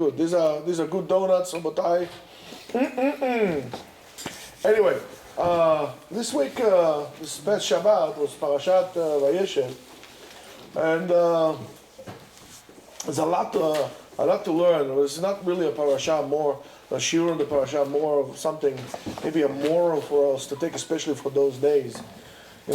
Good. These are good donuts, Obotai. Anyway, this week, this past Shabbat was Parashat Vayeshev, and there's a lot to learn. It's not really a parasha, more a shiur in the parasha, more of something, maybe a moral for us to take, especially for those days.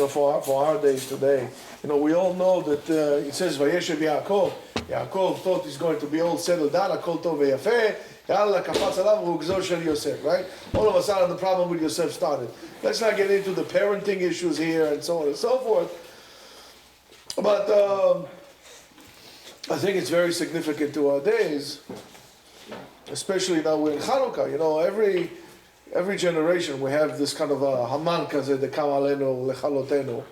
For our days today. We all know that it says Vayeshev Yaakov. Yaakov thought he's going to be all settled down, Akol Tov Veyafeh, Yalla Kapatz Alav Rugzo Shel Yosef, right? All of a sudden the problem with Yosef started. Let's not get into the parenting issues here and so on and so forth. But I think it's very significant to our days, especially now we're in Chanukah. Every generation we have this kind of a Haman kazeh dekam aleinu lechalotenu.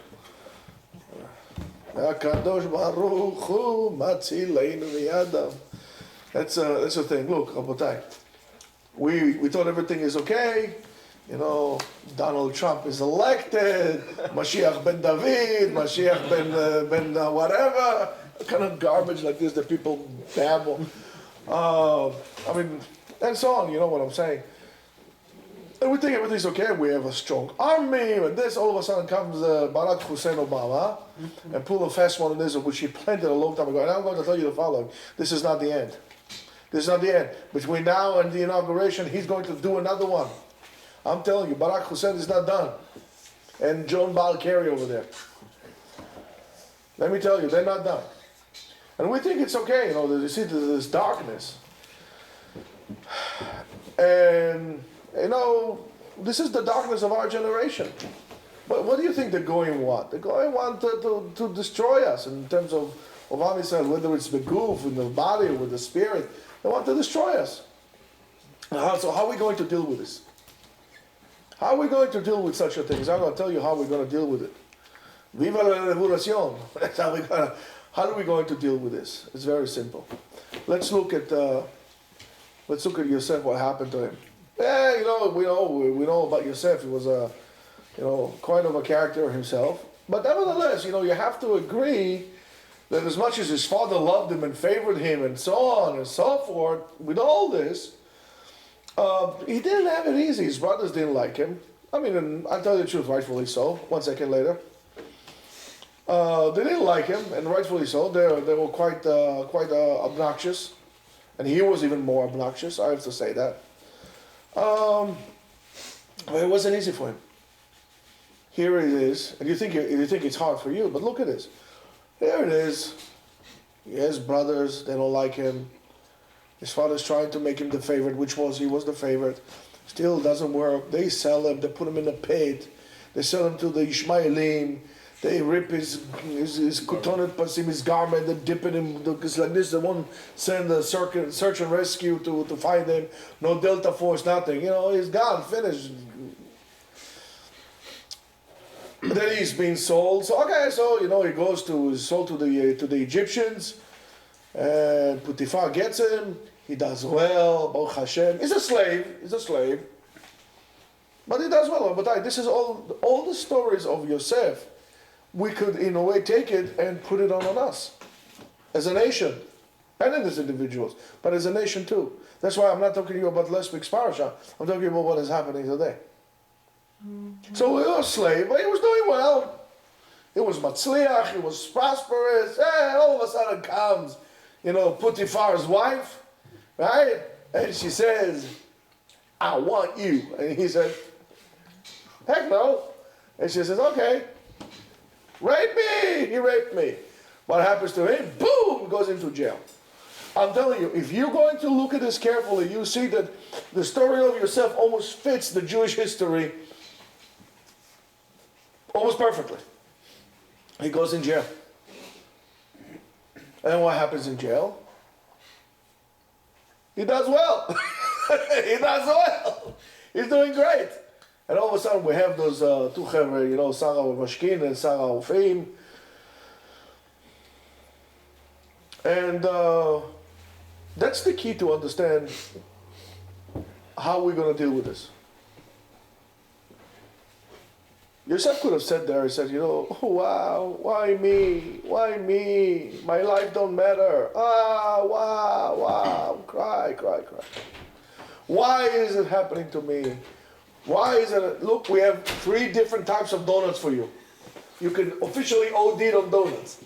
HaKadosh Baruch Hu matzileinu miyadav. That's a thing. Look, Rabotai, we thought everything is okay. Donald Trump is elected. Mashiach ben David, Mashiach ben whatever. Kind of garbage like this that people babble. And so on. You know what I'm saying? And we think everything's okay, we have a strong army, and this, all of a sudden comes Barack Hussein Obama and pull a fast one on this, which he planted a long time ago. And I'm going to tell you the following: this is not the end. This is not the end. Between now and the inauguration, he's going to do another one. I'm telling you, Barack Hussein is not done. And Joan Baal Kerry over there. Let me tell you, they're not done. And we think it's okay, you see this darkness. And this is the darkness of our generation. But what do you think the Goyim want? The Goyim want to destroy us in terms of Am Yisrael, whether it's the goof, with the body, or with the spirit. They want to destroy us. So how are we going to deal with this? How are we going to deal with such a thing? I'm going to tell you how we're going to deal with it. Viva la revolución. That's how are we going to deal with this? It's very simple. Let's look at Yosef, what happened to him. Yeah, we know about Yosef. He was quite of a character himself. But nevertheless, you have to agree that as much as his father loved him and favored him and so on and so forth, with all this, he didn't have it easy. His brothers didn't like him. And I'll tell you the truth, rightfully so. 1 second later. They didn't like him, and rightfully so. They were quite obnoxious. And he was even more obnoxious, I have to say that. But it wasn't easy for him. Here it is, and you think it's hard for you, but look at this. Here it is. He has brothers, they don't like him. His father's trying to make him the favorite, he was the favorite. Still doesn't work. They sell him, they put him in a pit. They sell him to the Ishmaelim. They rip his kotonet pasim, his garment, they dip it in, it's like this, they won't send a search and rescue to find him, no Delta Force, nothing, he's gone, finished. Then he's being sold, he goes he's sold to the Egyptians, and Potiphar gets him, he does well, Baruch Hashem, he's a slave, but he does well. But this is all the stories of Yosef. We could, in a way, take it and put it on us as a nation, and as individuals, but as a nation too. That's why I'm not talking to you about last week's parasha. I'm talking about what is happening today. Mm-hmm. So he was a slave, but he was doing well. He was matzliach, he was prosperous. And all of a sudden comes, Potiphar's wife, right? And she says, "I want you." And he said, "Heck no." And she says, "Okay. Rape me!" He raped me. What happens to him? Boom! Goes into jail. I'm telling you, if you're going to look at this carefully, you see that the story of Yosef almost fits the Jewish history almost perfectly. He goes in jail. And what happens in jail? He does well. He does well. He's doing great. And all of a sudden we have those two chevre, Sarah Mashkin and Sarah Ofeim. And that's the key to understand how we're going to deal with this. Yosef could have said there, he said, oh wow, why me? Why me? My life don't matter. Wow, cry. Why is it happening to me? Why is it, look, we have 3 different types of donuts for you. You can officially OD on donuts.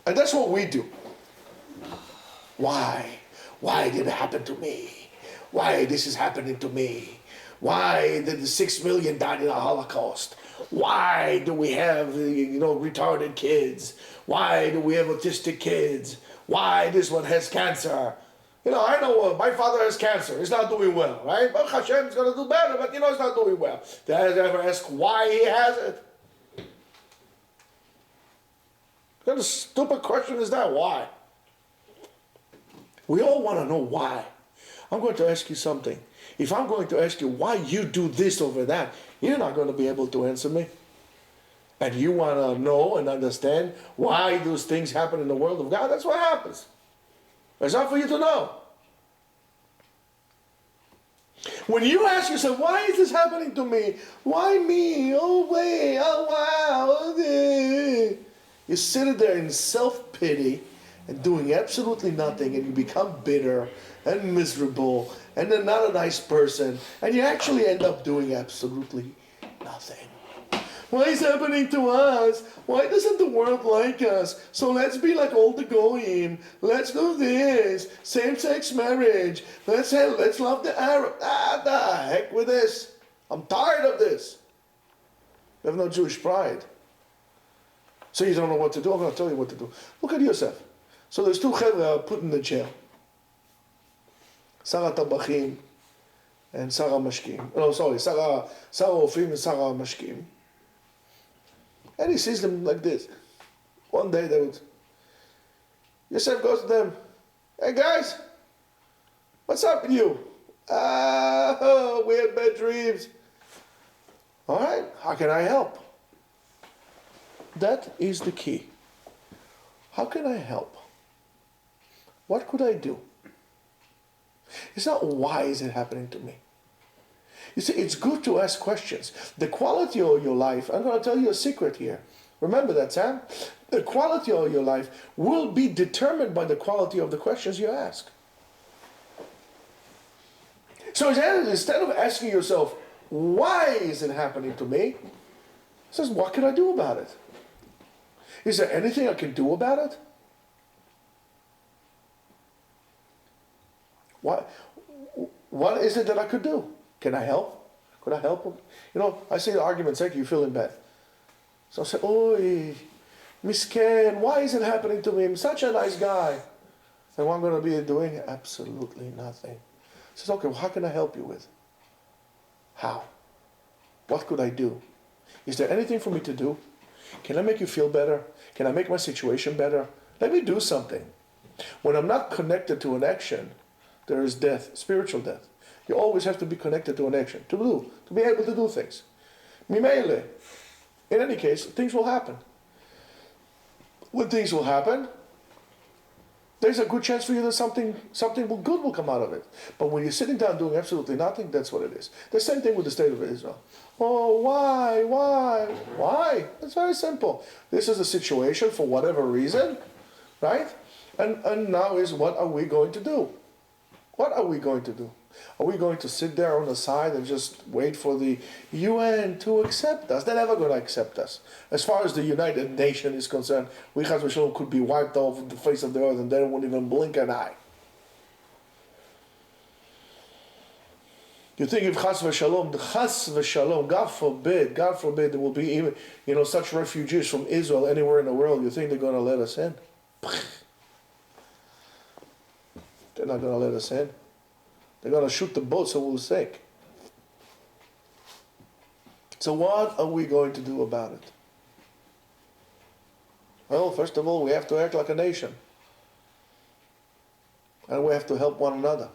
And that's what we do. Why? Why did it happen to me? Why this is happening to me? Why did the 6 million die in the Holocaust? Why do we have retarded kids? Why do we have autistic kids? Why this one has cancer? I know my father has cancer. He's not doing well, right? Baruch Hashem is going to do better, but he's not doing well. Did I ever ask why he has it? What kind of stupid question is that? Why? We all want to know why. I'm going to ask you something. If I'm going to ask you why you do this over that, you're not going to be able to answer me. And you want to know and understand why those things happen in the world of God, that's what happens. It's not for you to know. When you ask yourself, why is this happening to me? Why me? Oh, wait, oh, wow. You're sitting there in self-pity and doing absolutely nothing, and you become bitter and miserable and then not a nice person, and you actually end up doing absolutely nothing. Why is it happening to us? Why doesn't the world like us? So let's be like all the goyim. Let's do this. Same-sex marriage. Let's love the Arab. The heck with this. I'm tired of this. You have no Jewish pride. So you don't know what to do. I'm going to tell you what to do. Look at Yosef. So there's 2 chevra put in the jail. Sarah Tabachim and Sarah Mashkim. No, sorry, Sarah Ofim and Sarah Mashkim. And he sees them like this. One day Yosef goes to them, hey guys, what's up with you? We had bad dreams. All right, how can I help? That is the key. How can I help? What could I do? It's not why is it happening to me. You see, it's good to ask questions. The quality of your life, I'm going to tell you a secret here. Remember that, Sam? The quality of your life will be determined by the quality of the questions you ask. So instead of asking yourself, why is it happening to me? It says, what can I do about it? Is there anything I can do about it? What is it that I could do? Can I help? Could I help him? I see the argument, like you feeling bad. So I say, oi, misken, why is it happening to me? I'm such a nice guy. And what I'm going to be doing? Absolutely nothing. I says, okay, well, how can I help you with? How? What could I do? Is there anything for me to do? Can I make you feel better? Can I make my situation better? Let me do something. When I'm not connected to an action, there is death, spiritual death. You always have to be connected to an action, to be able to do things. Mimele. In any case, things will happen. When things will happen, there's a good chance for you that something good will come out of it. But when you're sitting down doing absolutely nothing, that's what it is. The same thing with the state of Israel. Oh, why? It's very simple. This is a situation for whatever reason, right? And now is what are we going to do? What are we going to do? Are we going to sit there on the side and just wait for the UN to accept us? They're never going to accept us. As far as the United Nations is concerned, we Chas v'Shalom could be wiped off the face of the earth and they won't even blink an eye. You think if Chas v'Shalom, God forbid, there will be even, such refugees from Israel anywhere in the world, you think they're going to let us in? They're not going to let us in. They're going to shoot the boat so we'll sink. So what are we going to do about it? Well, first of all, we have to act like a nation. And we have to help one another.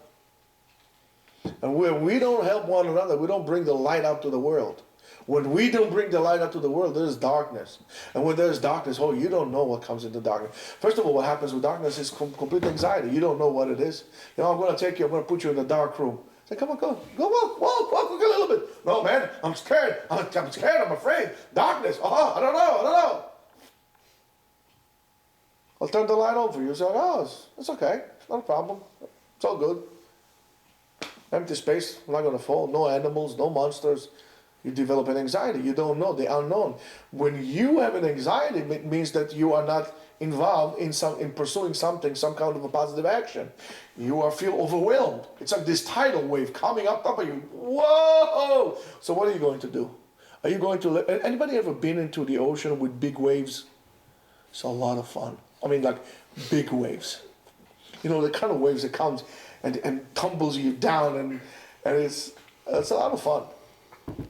And where we don't help one another, we don't bring the light out to the world. When we don't bring the light out to the world, there's darkness. And when there's darkness, you don't know what comes into darkness. First of all, what happens with darkness is complete anxiety. You don't know what it is. I'm going to put you in a dark room. Say, come on, go walk a little bit. No, man, I'm scared. I'm scared. I'm afraid. Darkness. I don't know. I'll turn the light on for you. You say, it's okay. It's not a problem. It's all good. Empty space. I'm not going to fall. No animals. No monsters. You develop an anxiety. You don't know the unknown. When you have an anxiety, it means that you are not involved in pursuing something, some kind of a positive action. You feel overwhelmed. It's like this tidal wave coming up top of you. Whoa! So what are you going to do? Are you going to anybody ever been into the ocean with big waves? It's a lot of fun. I mean, like big waves. You know, the kind of waves that comes and tumbles you down, and it's a lot of fun.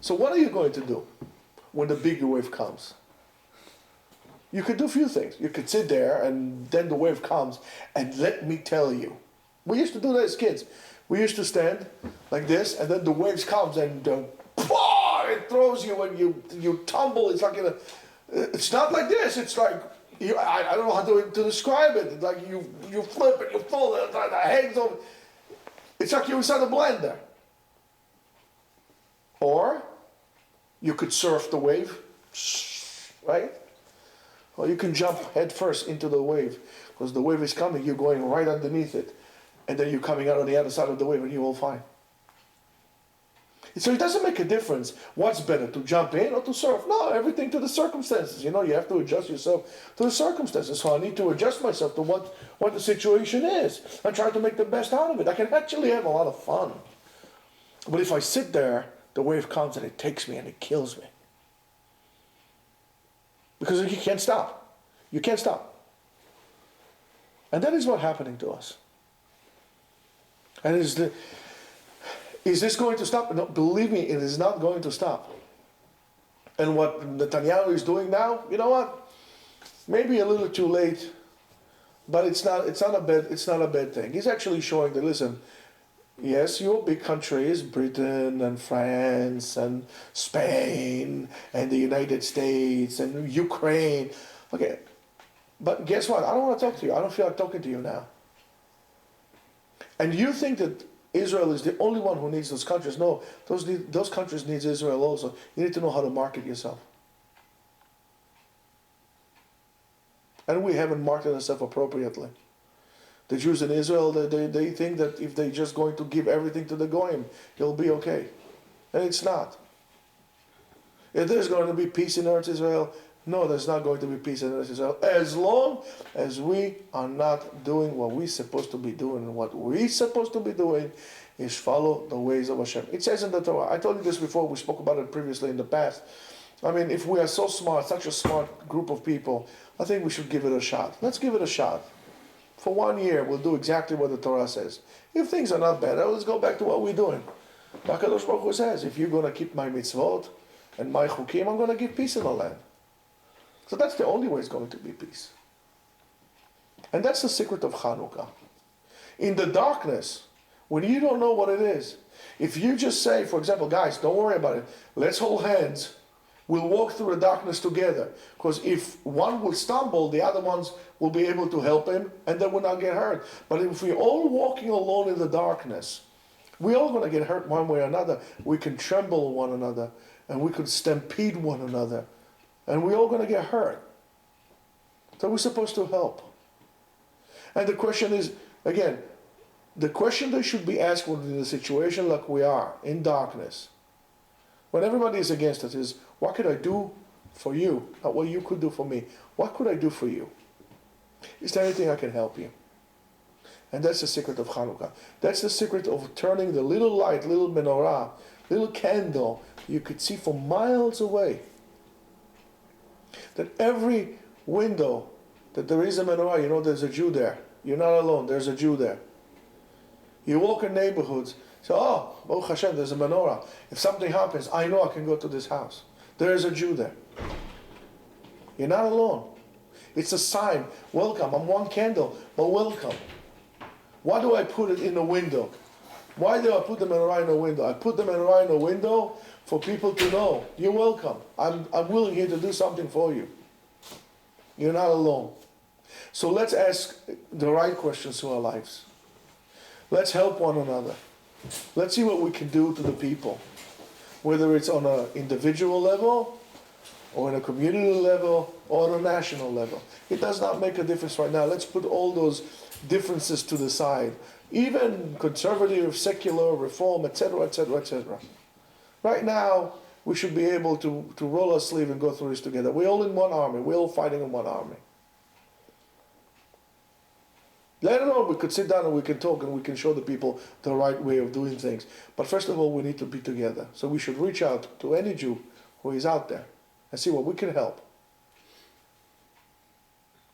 So what are you going to do when the big wave comes? You could do a few things. You could sit there and then the wave comes, and let me tell you, we used to do that as kids. We used to stand like this, and then the waves comes and it throws you and you tumble. It's like it's not like this. It's like I don't know how to describe it. It's like you flip and you fall. The head's over. It's like you're inside a blender. Or you could surf the wave, right? Or you can jump head first into the wave, because the wave is coming, you're going right underneath it, and then you're coming out on the other side of the wave and you're all fine. So it doesn't make a difference what's better, to jump in or to surf. No, everything to the circumstances. You know, you have to adjust yourself to the circumstances. So I need to adjust myself to what the situation is and try to make the best out of it. I can actually have a lot of fun. But if I sit there, the wave comes and it takes me and it kills me. Because you can't stop. You can't stop. And that is what's happening to us. And is this going to stop? No, believe me, it is not going to stop. And what Netanyahu is doing now, you know what? Maybe a little too late, but it's not a bad thing. He's actually showing that, listen, yes, your big countries, Britain and France and Spain and the United States and Ukraine. Okay, but guess what? I don't want to talk to you. I don't feel like talking to you now. And you think that Israel is the only one who needs those countries. No, those countries need Israel also. You need to know how to market yourself. And we haven't marketed ourselves appropriately. The Jews in Israel, they think that if they're just going to give everything to the Goyim, it'll be okay. And it's not. If there's going to be peace in Eretz Israel, no, there's not going to be peace in Eretz Israel, as long as we are not doing what we're supposed to be doing. And what we're supposed to be doing is follow the ways of Hashem. It says in the Torah, I told you this before, we spoke about it previously in the past. I mean, if we are so smart, such a smart group of people, I think we should give it a shot. Let's give it a shot. For 1 year, we'll do exactly what the Torah says. If things are not better, let's go back to what we're doing. HaKadosh Baruch Hu says, if you're going to keep my mitzvot and my chukim, I'm going to give peace in the land. So that's the only way it's going to be peace. And that's the secret of Chanukah. In the darkness, when you don't know what it is, if you just say, for example, guys, don't worry about it, let's hold hands, we'll walk through the darkness together. Because if one will stumble, the other ones will be able to help him, and they will not get hurt. But if we're all walking alone in the darkness, we're all going to get hurt one way or another. We can tremble one another, and we could stampede one another, and we're all going to get hurt. So we're supposed to help. And the question is, again, the question that should be asked when in a situation like we are, in darkness, when everybody is against us, is, what could I do for you? Not what you could do for me. What could I do for you? Is there anything I can help you? And that's the secret of Chanukah. That's the secret of turning the little light, little menorah, little candle you could see from miles away. That every window, that there is a menorah, you know there's a Jew there. You're not alone, there's a Jew there. You walk in neighborhoods, say, oh, Baruch Hashem, there's a menorah. If something happens, I know I can go to this house. There is a Jew there. You're not alone. It's a sign. Welcome. I'm one candle, but welcome. Why do I put it in the window? Why do I put the menorah in the window? I put the menorah in the window for people to know, you're welcome. I'm willing here to do something for you. You're not alone. So let's ask the right questions to our lives. Let's help one another. Let's see what we can do to the people, whether it's on an individual level, or on a community level, or on a national level. It does not make a difference right now. Let's put all those differences to the side. Even conservative, secular, reform, etc., etc., etc. Right now, we should be able to roll our sleeve and go through this together. We're all in one army. We're all fighting in one army. Later on, we could sit down and we can talk and we can show the people the right way of doing things. But first of all, we need to be together. So we should reach out to any Jew who is out there and see what we can help.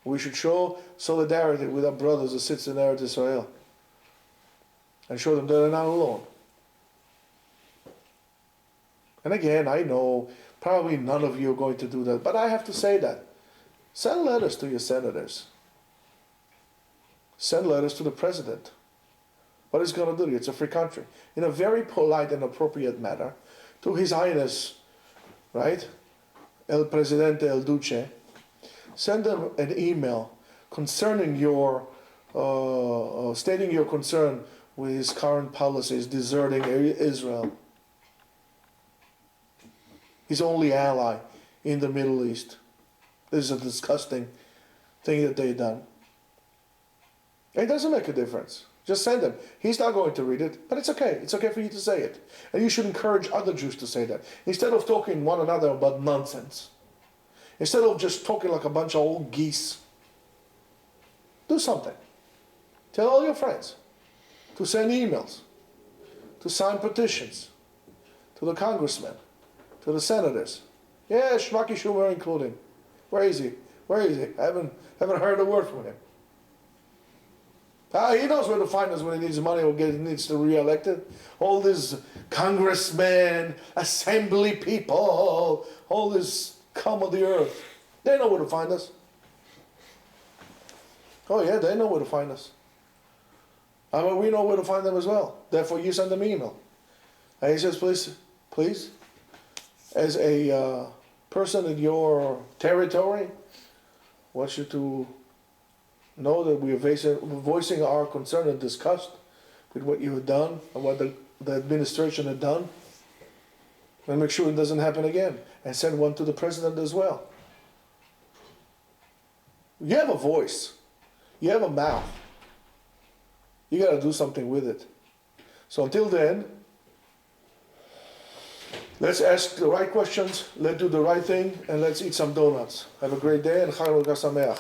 We should show solidarity with our brothers who sit in Eretz Israel and show them that they're not alone. And again, I know probably none of you are going to do that, but I have to say that. Send letters to your senators. Send letters to the president. What is going to do? It's a free country. In a very polite and appropriate manner, to His Highness, right? El Presidente El Duce. Send them an email concerning your, stating your concern with his current policies, deserting Israel. His only ally in the Middle East. This is a disgusting thing that they've done. It doesn't make a difference. Just send him. He's not going to read it, but it's okay. It's okay for you to say it. And you should encourage other Jews to say that. Instead of talking one another about nonsense. Instead of just talking like a bunch of old geese. Do something. Tell all your friends to send emails, to sign petitions, to the congressmen, to the senators. Yeah, Shmaki Schumer including. Where is he? Where is he? I haven't heard a word from him. He knows where to find us when he needs money or needs to be re-elected. All these congressmen, assembly people, all this scum of the earth, they know where to find us. Oh yeah, they know where to find us. I mean, we know where to find them as well. Therefore, you send them an email. And he says, please, as a person in your territory, I want you to know that we are voicing our concern and disgust with what you have done and what the administration had done. And make sure it doesn't happen again. And send one to the president as well. You have a voice. You have a mouth. You got to do something with it. So until then, let's ask the right questions, let's do the right thing, and let's eat some donuts. Have a great day and Chanukah Sameach.